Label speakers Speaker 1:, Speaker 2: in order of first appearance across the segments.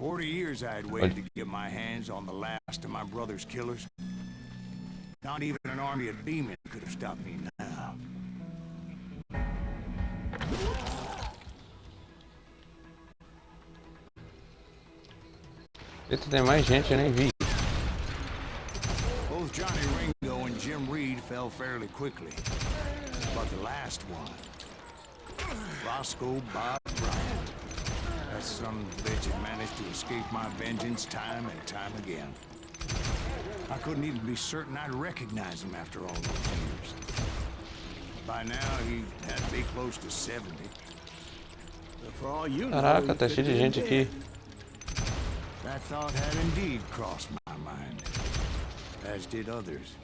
Speaker 1: 40 years I had waited to get my hands on the last of my brother's killers. Not even an army of demons could have stopped me now.
Speaker 2: Eita, tem mais gente, eu nem vi.
Speaker 1: Both Johnny Ringo and Jim Reed fell fairly quickly. But the last one, Roscoe Bob Bryant, that son of a bitch had managed to escape my vengeance time and time again. I couldn't even be certain I'd recognize him after all those years. By now, he had to be close to 70. But for all you know,
Speaker 2: Caraca, tá cheio de gente aqui.
Speaker 1: that thought had indeed crossed my mind, as did others.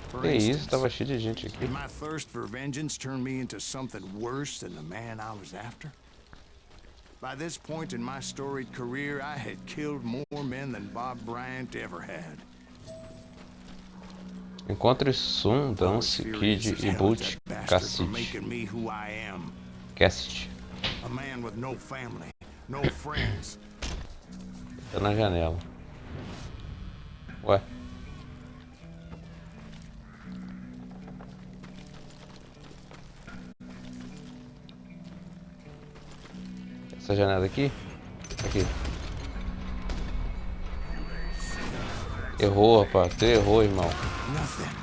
Speaker 1: For
Speaker 2: Que isso,
Speaker 1: instance,
Speaker 2: tava cheio de gente aqui.
Speaker 1: did my thirst for vengeance turn me into something worse than the man I was after? By this point in my storied career, I had killed more men than Bob Bryant ever had.
Speaker 2: Encontre Sun, Dance, Kid e Boot Cassette.
Speaker 1: Making me who I am.
Speaker 2: Cassette.
Speaker 1: A man with no family, no friends.
Speaker 2: Tá na janela. Ué. Essa janela aqui? Aqui. Errou, rapaz. Tu errou, irmão.
Speaker 1: Nothing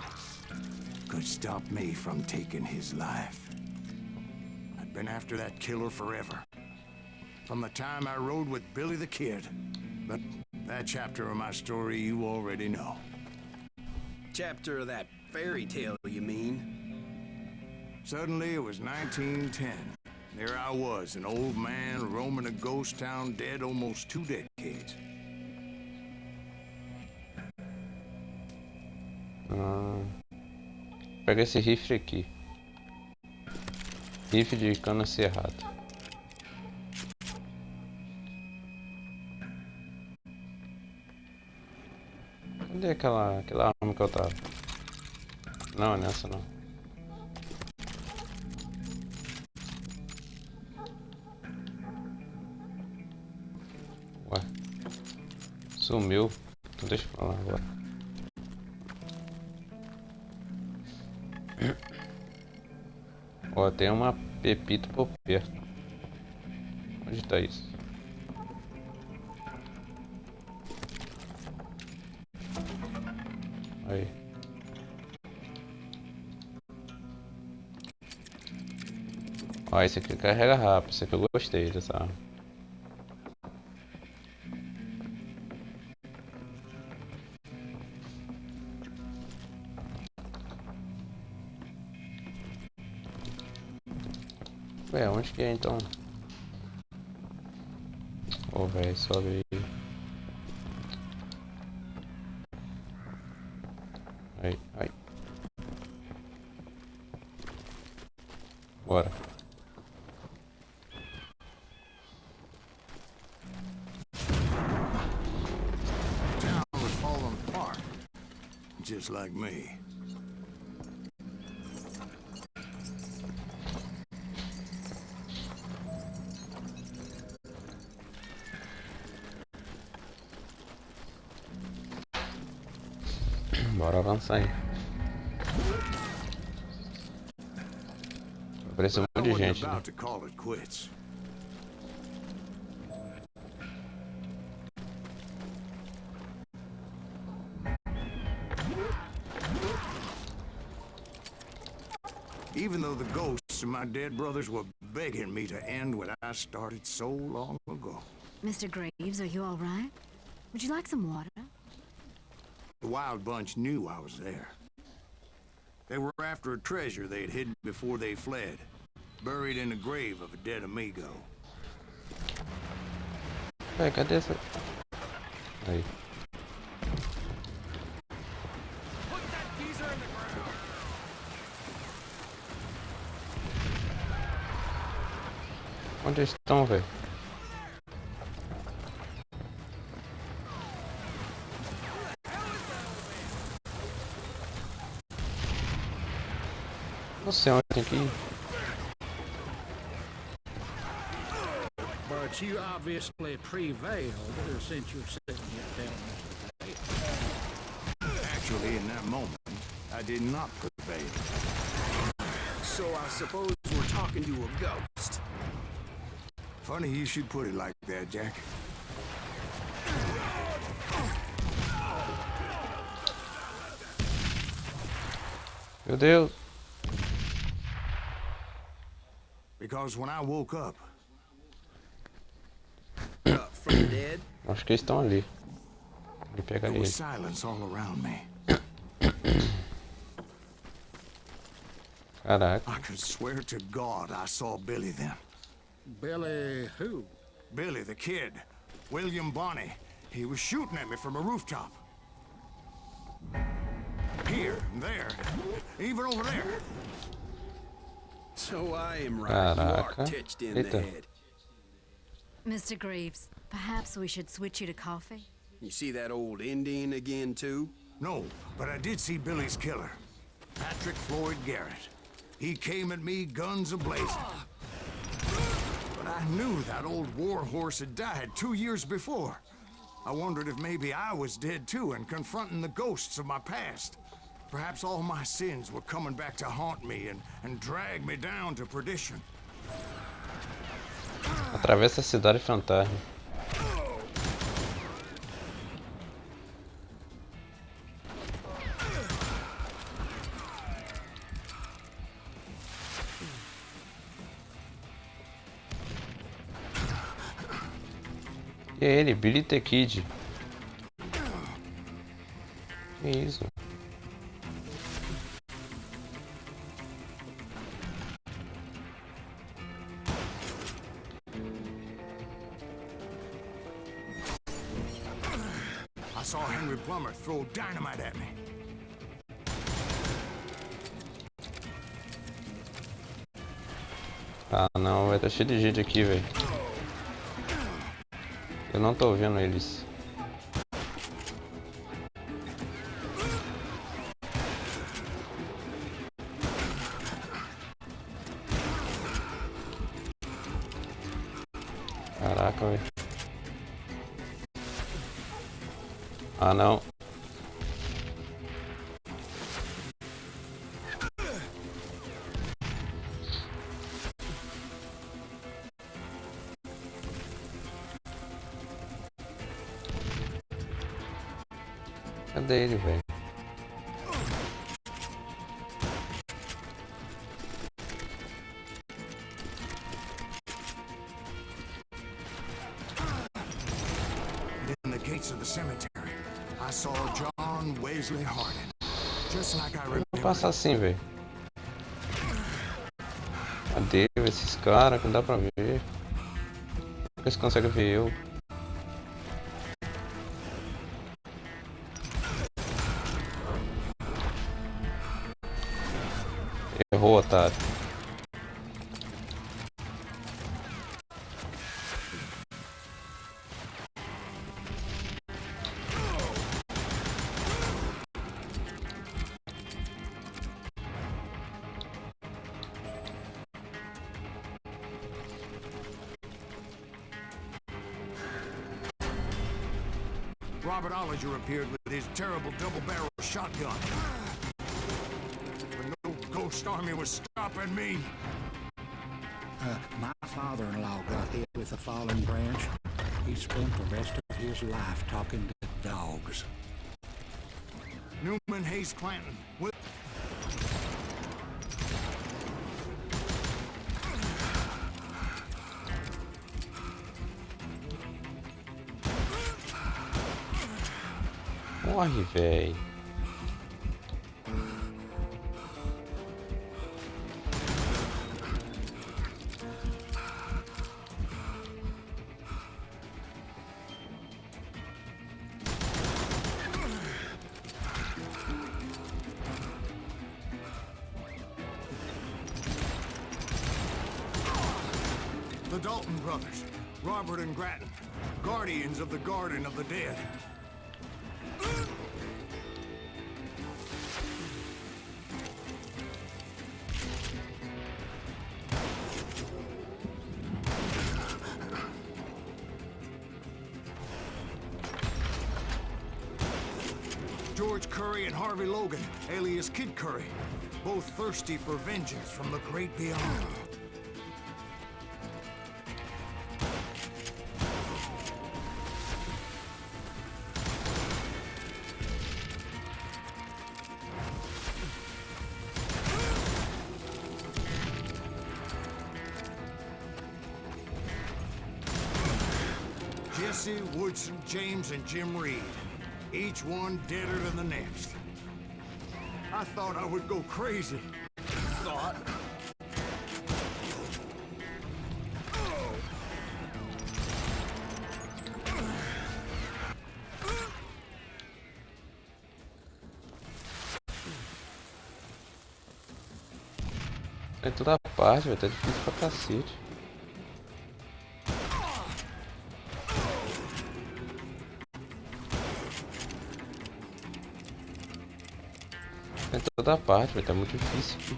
Speaker 1: could stop me from taking his life. I'd been after that killer forever. From the time I rode with Billy the Kid. But that chapter of my story you already know.
Speaker 3: Chapter of that fairy tale, you mean?
Speaker 1: Suddenly it was 1910. There I was, an old man roaming a ghost town dead almost 2 decades.
Speaker 2: Pega esse rifle aqui. Rifle de cana cerrada. Cadê aquela arma que eu tava? Não, nessa não. Ué. Sumiu. Então deixa eu falar agora. Ó, tem uma pepita por perto. Onde tá isso? Aí. Ó, esse aqui carrega rápido. Esse aqui eu gostei dessa arma. Ué, onde que é então? Ô, velho, sobe aí. Aí, aí. Bora.
Speaker 1: Town was falling apart, just like me.
Speaker 2: Bora avançar aí. Aparece um monte de gente, né?
Speaker 1: About to call it quits. Even though the ghosts of my dead brothers were begging me to end what I started so long ago.
Speaker 4: Mr. Graves, are you all right? Would you like some water?
Speaker 1: The Wild Bunch knew I was there. They were after a treasure they'd hidden before they fled, buried in the grave of a dead amigo.
Speaker 2: Ué, cadê essa? Aí. Onde eles estão, velho? Não sei onde tem que ir.
Speaker 5: But you obviously prevailed since you're sitting here telling us.
Speaker 1: Actually, in that moment, I did not prevail.
Speaker 3: So I suppose we're talking to a ghost.
Speaker 1: Funny you should put it like that, Jack.
Speaker 2: Meu Deus.
Speaker 1: Because when I woke up,
Speaker 3: From the dead?
Speaker 2: Acho que eles estão ali. Ele pega
Speaker 1: there
Speaker 2: ele.
Speaker 1: was silence all around me.
Speaker 2: Caraca.
Speaker 1: I could swear to God I saw Billy then.
Speaker 5: Billy who?
Speaker 1: Billy, the kid. William Bonney. He was shooting at me from a rooftop. Here, and there, even over there.
Speaker 3: So I am right. You are
Speaker 2: Caraca.
Speaker 3: titched in the
Speaker 2: Eita.
Speaker 3: head.
Speaker 4: Mr. Greaves, perhaps we should switch you to coffee?
Speaker 3: You see that old Indian again, too?
Speaker 1: No, but I did see Billy's killer, Patrick Floyd Garrett. He came at me guns a-blazing. But I knew that old war horse had died 2 years before. I wondered if maybe I was dead too and confronting the ghosts of my past. Perhaps all my sins were coming back to haunt me and drag me down to perdition.
Speaker 2: Atravessa a cidade fantasma. E é ele, Billy the Kid. Que isso?
Speaker 1: I saw Henry Plummer throw dynamite at me.
Speaker 2: Ah não, vai estar cheio de gente aqui, velho. Eu não tô vendo eles. Caraca, velho. Ah não. Cadê ele, velho?
Speaker 1: In the gates of the cemetery, I saw John Wesley Hardin. Just like I
Speaker 2: Vou
Speaker 1: remember.
Speaker 2: passar assim, velho. Cadê esses caras que não dá pra ver? Como eles conseguem ver eu? Errou, otário.
Speaker 1: Robert Ollinger appeared with his terrible double-barrel shotgun. But no ghost army was stopping me.
Speaker 5: My father-in-law got hit with a fallen branch. He spent the rest of his life talking to dogs.
Speaker 1: Newman Hayes Clanton.
Speaker 2: Morre, véi.
Speaker 1: The Dalton brothers, Robert and Grattan, guardians of the Garden of the Dead. George Curry and Harvey Logan, alias Kid Curry, both thirsty for vengeance from the great beyond. Jesse, Woodson, James, and Jim Reed. Each one deader than the next. I thought I would go crazy. Thought.
Speaker 2: Em toda parte, vai tá difícil pra cacete. Em toda parte, vai estar muito difícil aqui.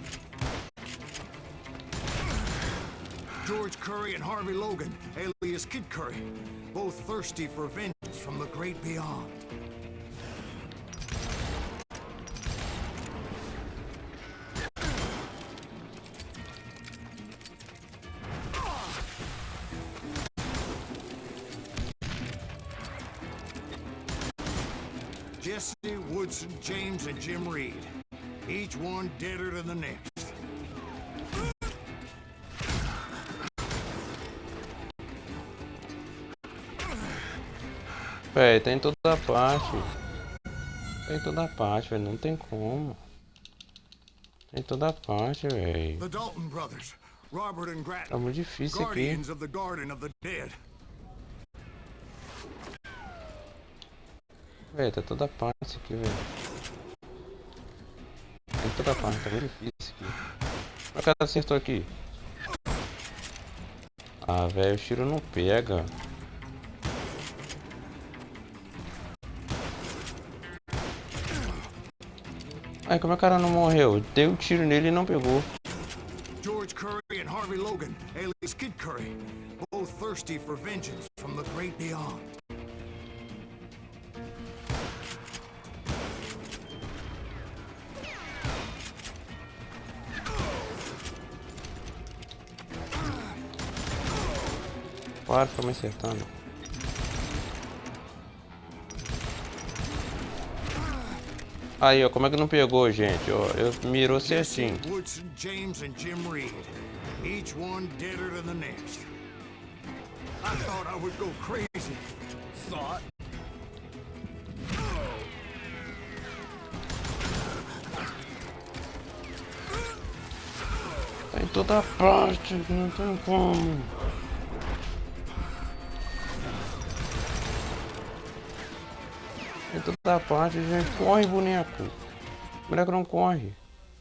Speaker 1: George Curry and Harvey Logan, alias Kid Curry, both thirsty for vengeance from the great beyond. Jesse, Woodson, James, and Jim Reed. Each one deader than the next.
Speaker 2: Véi, tá em toda parte. Tá em toda parte, velho. Não tem como. Tá em toda parte, velho.
Speaker 1: The Dalton brothers, Robert and Grattan,
Speaker 2: Tá muito difícil aqui.
Speaker 1: guardians of the Garden of the Dead.
Speaker 2: Véi, tá toda parte isso aqui, velho. Tá em toda parte, tá muito difícil aqui. O cara acertou aqui. Ah, velho, o tiro não pega. Ai, como é que o cara não morreu? Dei um tiro nele e não pegou.
Speaker 1: George Curry and Harvey Logan, alias Kid Curry, both thirsty for vengeance from the great beyond.
Speaker 2: Para, fica me acertando. Aí, ó, como é que não pegou, gente? Ó, eu mirou certinho.
Speaker 1: Woodson, James, and Jim Reed, each one deader than the next. I thought I would go crazy. Thought.
Speaker 2: Tá em toda parte, não tem como. Em toda parte, gente. Corre, boneco. O boneco não corre.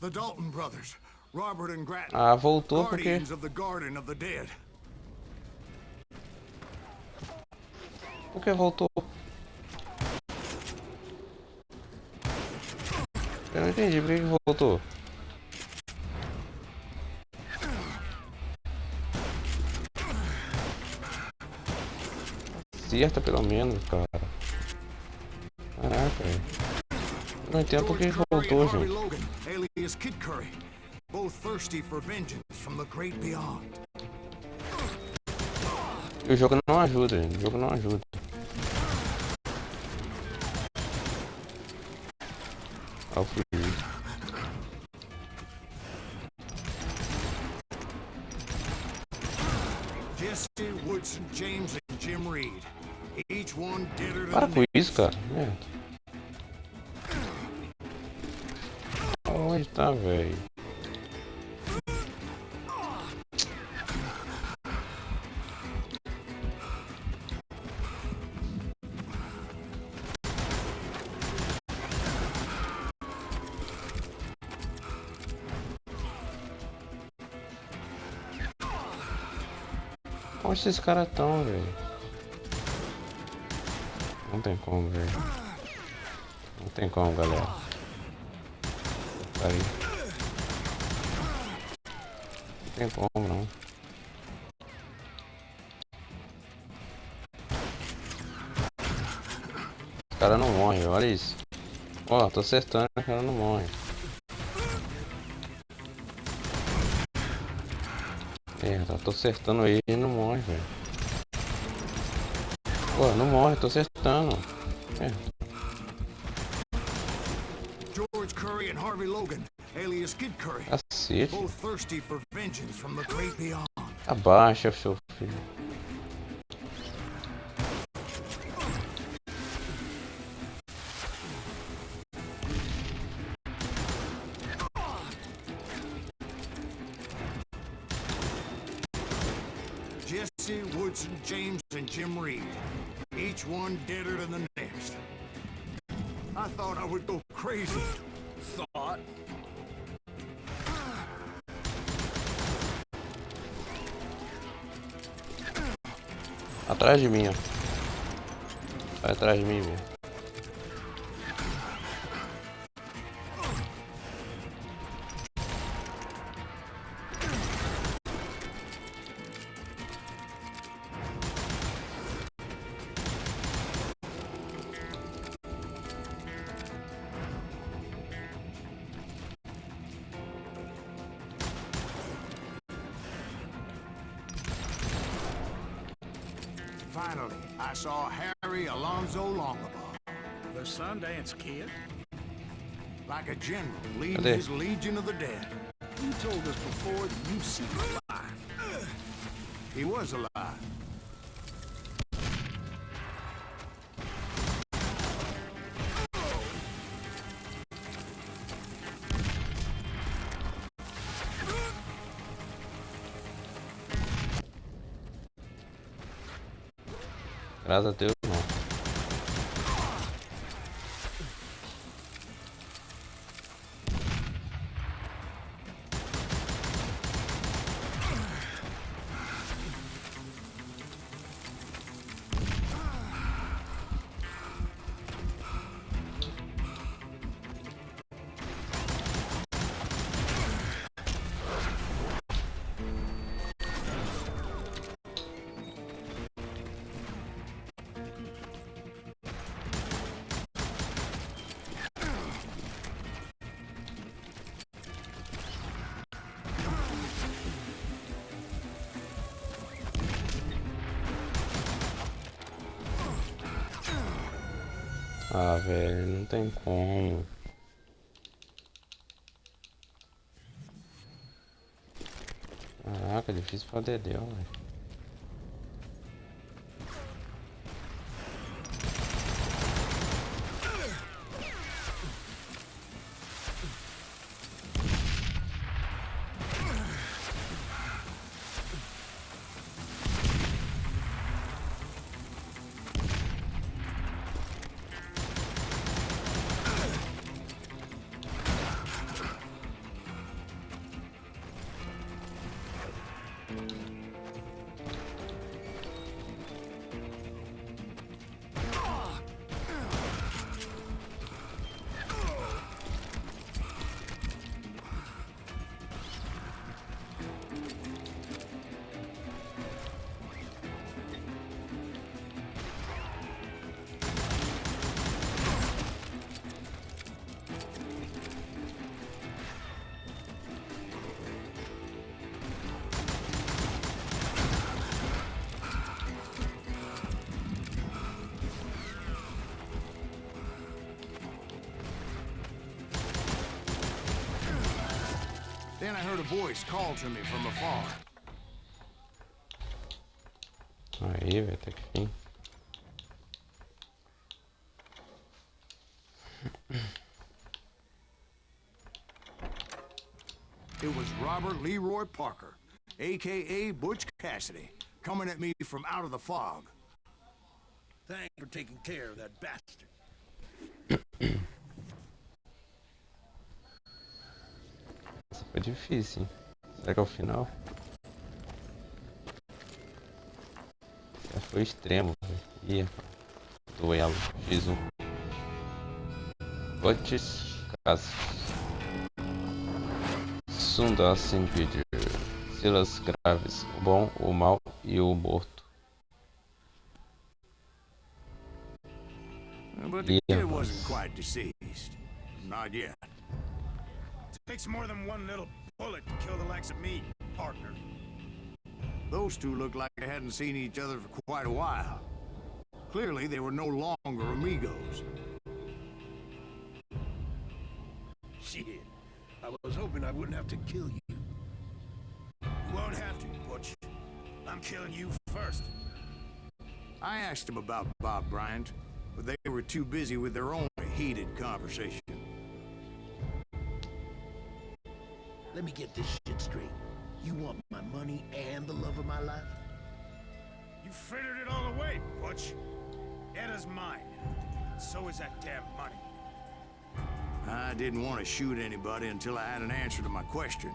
Speaker 1: The Dalton brothers, Robert and Grattan,
Speaker 2: Ah, voltou porque...
Speaker 1: guardians of the Garden of the Dead.
Speaker 2: Por que voltou? Eu não entendi por que voltou. Acerta pelo menos, cara. Caraca, velho. Não entendo por que voltou, gente.
Speaker 1: Logan, alias Kid Curry, both thirsty for vengeance from the great beyond.
Speaker 2: O jogo não ajuda, gente. O jogo não ajuda. Ah, eu fui.
Speaker 1: Jesse, Woodson, James, and Jim Reed, each one deader
Speaker 2: Para
Speaker 1: than
Speaker 2: com isso, cara. Merda. Onde tá, velho? Onde esses caras estão, velho? Não tem como, velho. Não tem como, galera. Tá aí. Não tem como, não. Os caras não morrem, olha isso. Ó, tô acertando, o cara não morre. Merda, tô acertando ele e não morre, velho. Pô, não morre, tô acertando. Merda.
Speaker 1: George Curry and Harvey Logan, alias Kid Curry,
Speaker 2: Cacete.
Speaker 1: both thirsty for vengeance from the great beyond.
Speaker 2: Abaixa, seu filho.
Speaker 1: Jesse, Woodson, James, and Jim Reed, each one deader than the next. I thought I would go crazy. Thought?
Speaker 2: Atrás de mim, ó. Vai atrás de mim, velho.
Speaker 1: Finally, I saw Harry Alonzo Longabaugh.
Speaker 3: The Sundance Kid?
Speaker 1: Like a general leading
Speaker 2: Cadê?
Speaker 1: his legion of the dead.
Speaker 3: You told us before that you've seen him alive.
Speaker 1: He was alive.
Speaker 2: Graças a Deus, não. Ah, velho, não tem como. Caraca, difícil pra dedéu, velho.
Speaker 1: Then I heard a voice call to me from afar.
Speaker 2: Aí, velho, até que fim.
Speaker 1: It was Robert Leroy Parker, a.k.a. Butch Cassidy, coming at me from out of the fog.
Speaker 3: Thanks for taking care of that bastard.
Speaker 2: Essa foi difícil, hein? Será que é o final? Essa foi extremo, velho. Ih, rapaz. Duelo, X1. Potes, casos. Sundas indivíduos. Silas graves, o bom, o mal e o morto.
Speaker 1: But the kid wasn't quite deceased. not yet.
Speaker 3: Takes more than one little bullet to kill the likes of me, partner.
Speaker 1: Those two looked like they hadn't seen each other for quite a while. Clearly, they were no longer amigos.
Speaker 3: Shit. I was hoping I wouldn't have to kill you. You won't have to, Butch. I'm killing you first.
Speaker 1: I asked him about Bob Bryant, but they were too busy with their own heated conversation.
Speaker 3: Let me get this shit straight. You want my money and the love of my life? You frittered it all away, Butch. Eda's mine. So is that damn money.
Speaker 1: I didn't want to shoot anybody until I had an answer to my question,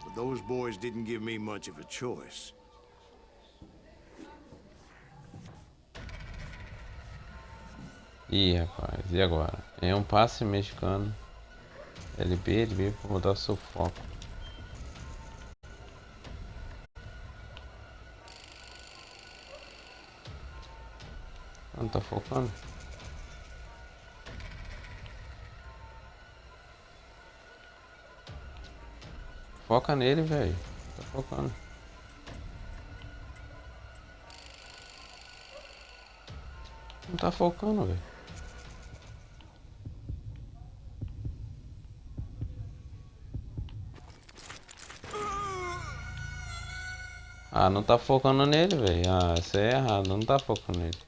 Speaker 1: but those boys didn't give me much of a choice.
Speaker 2: Ih, rapaz, e agora? É um passe mexicano. Ele veio pra mudar o seu foco. Não tá focando? Foca nele, velho. Tá focando. Não tá focando, velho. Ah, não tá focando nele, velho. Ah, isso é errado. Não tá focando nele.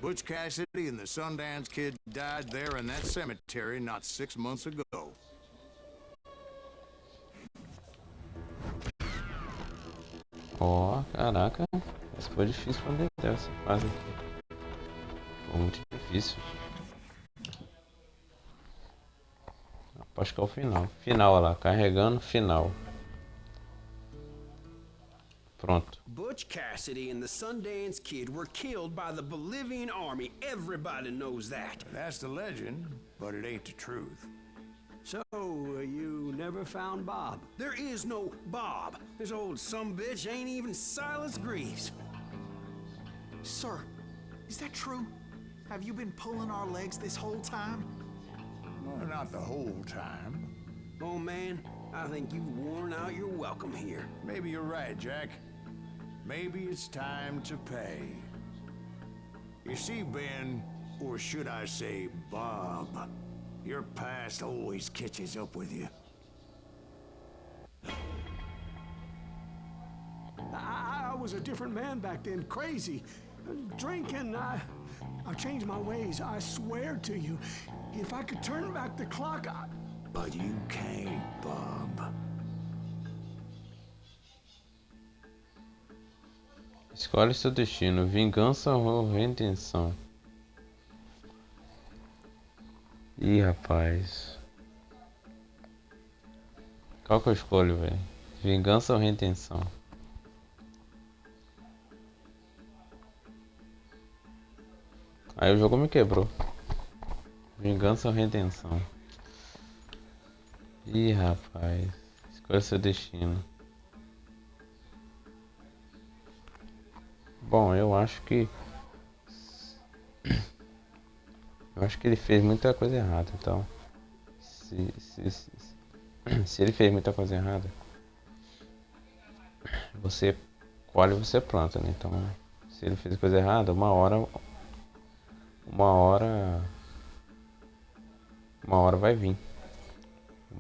Speaker 1: Butch Cassidy and the Sundance Kid died there in that cemetery not 6 months ago.
Speaker 2: Ó, caraca. Essa foi difícil pra entender essa fase aqui. Foi muito difícil. Aposto que é o final. Final, olha lá. Carregando, final. Pronto.
Speaker 3: Butch Cassidy and the Sundance Kid were killed by the Bolivian army. Everybody knows that.
Speaker 1: That's the legend, but it ain't the truth.
Speaker 3: So, you never found Bob? There is no Bob. This old sumbitch ain't even Silas Greaves.
Speaker 6: Sir, is that true? Have you been pulling our legs this whole time?
Speaker 1: Well, not the whole time.
Speaker 3: Oh man, I think you've worn out your welcome here.
Speaker 1: Maybe you're right, Jack. Maybe it's time to pay. You see, Ben, or should I say Bob, your past always catches up with you.
Speaker 7: I was a different man back then, crazy. Drinking, I've changed my ways, I swear to you. If I could turn back the clock,
Speaker 1: But you can't, Bob.
Speaker 2: Escolhe seu destino, vingança ou redenção. Ih, rapaz. Qual que eu escolho, velho? Vingança ou redenção? Aí o jogo me quebrou. Vingança ou redenção? Ih, rapaz. Escolha seu destino. Bom, eu acho que ele fez muita coisa errada, então se ele fez muita coisa errada, você colhe, você planta, né? Então, se ele fez coisa errada, uma hora vai vir.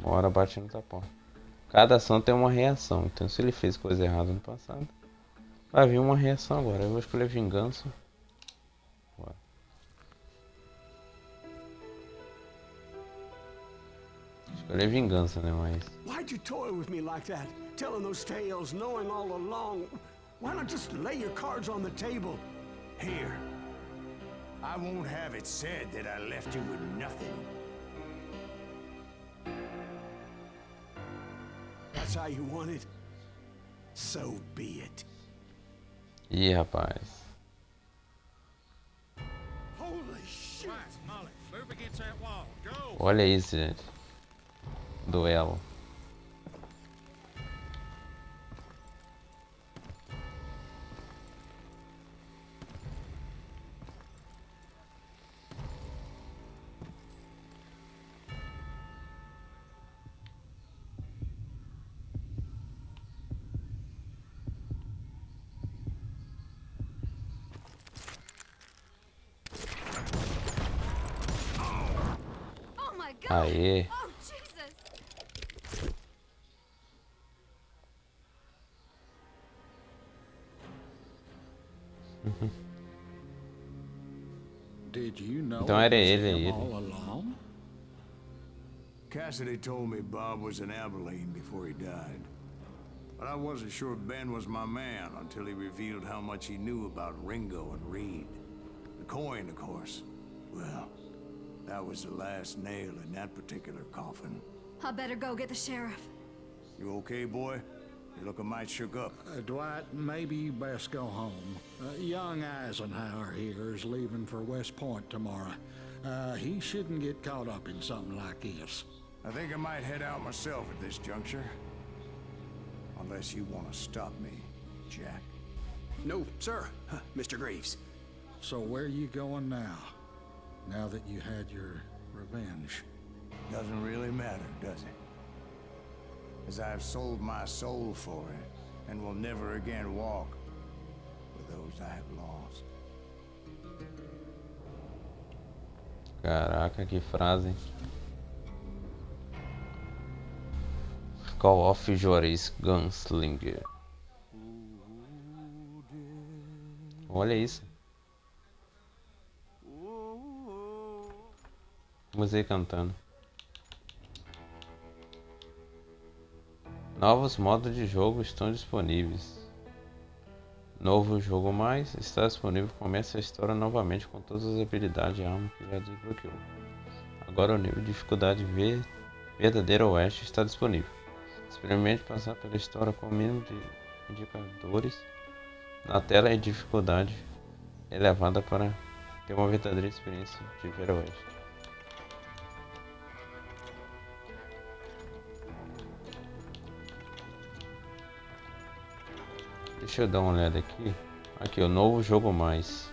Speaker 2: Uma hora bate no tapão. Cada ação tem uma reação, então se ele fez coisa errada no passado, vai vir uma reação agora. Eu vou escolher vingança. Bora. Escolher vingança, né? Mas...
Speaker 7: Why'd you toy with me like that? Telling those tales, knowing all along. Why not just lay your cards on the table?
Speaker 1: Here. I won't have it said that I left you with nothing.
Speaker 7: That's how you want it? So be it.
Speaker 2: Ih, rapaz.
Speaker 7: Holy shit!
Speaker 3: Molly, move against that wall. Go!
Speaker 2: Olha isso, gente. Duelo.
Speaker 4: Oh my god!
Speaker 2: Aê.
Speaker 4: Oh, Jesus!
Speaker 5: Did you know
Speaker 2: Então
Speaker 5: it
Speaker 2: era
Speaker 5: was
Speaker 2: ele,
Speaker 5: him
Speaker 2: ele.
Speaker 5: all along?
Speaker 1: Cassidy told me Bob was in Abilene before he died. But I wasn't sure Ben was my man until he revealed how much he knew about Ringo and Reed. The coin, of course. Well, that was the last nail in that particular coffin.
Speaker 4: I better go get the sheriff.
Speaker 1: You okay, boy? You look a mite shook up.
Speaker 5: Dwight, maybe you best go home. Young Eisenhower here is leaving for West Point tomorrow. He shouldn't get caught up in something like this.
Speaker 1: I think I might head out myself at this juncture. Unless you want to stop me, Jack.
Speaker 6: No, sir, Mr. Graves.
Speaker 5: So where are you going now? Now that you had your revenge?
Speaker 1: Doesn't really matter, does it? As I've sold my soul for it, and will never again walk with those I have lost.
Speaker 2: Caraca, que frase. Call of Juarez, Gunslinger. Olha isso. Música cantando. Novos modos de jogo estão disponíveis. Novo jogo mais está disponível. Começa a história novamente com todas as habilidades e armas que já desbloqueou. Agora o nível de dificuldade verdadeiro oeste está disponível. Experimente passar pela história com o mínimo de indicadores na tela e dificuldade elevada para ter uma verdadeira experiência de ver oeste. Deixa eu dar uma olhada aqui. Aqui, o novo jogo mais.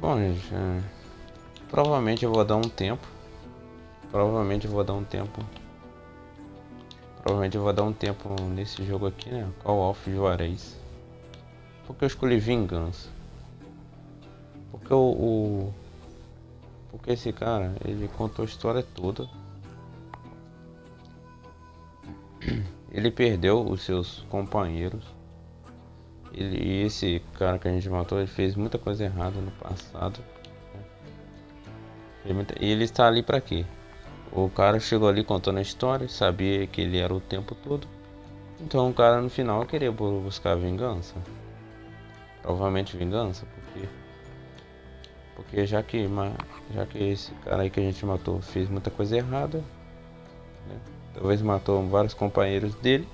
Speaker 2: Bom, gente, provavelmente eu vou dar um tempo. Provavelmente eu vou dar um tempo nesse jogo aqui, né? Call of Juarez. Porque eu escolhi vingança. Porque porque esse cara, ele contou a história toda. Ele perdeu os seus companheiros. E esse cara que a gente matou, ele fez muita coisa errada no passado. E ele está ali pra quê? O cara chegou ali contando a história, sabia que ele era o tempo todo. Então o cara no final queria buscar vingança. Provavelmente vingança, porque já que esse cara aí que a gente matou fez muita coisa errada, né? Talvez matou vários companheiros dele.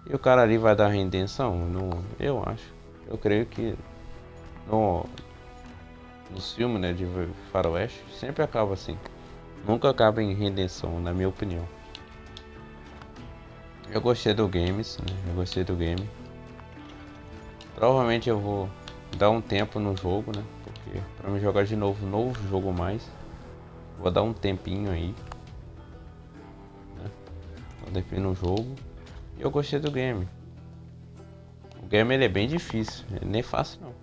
Speaker 2: E o cara ali vai dar redenção? Eu acho. Eu creio que nos filmes, né, de faroeste sempre acaba assim. Nunca acaba em redenção, na minha opinião. Eu gostei do games, né? Eu gostei do game. Provavelmente eu vou dar um tempo no jogo, né? Porque pra me jogar de novo, novo jogo mais, vou dar um tempinho aí, né? Vou depender no jogo. E eu gostei do game. O game ele é bem difícil, ele nem é fácil não.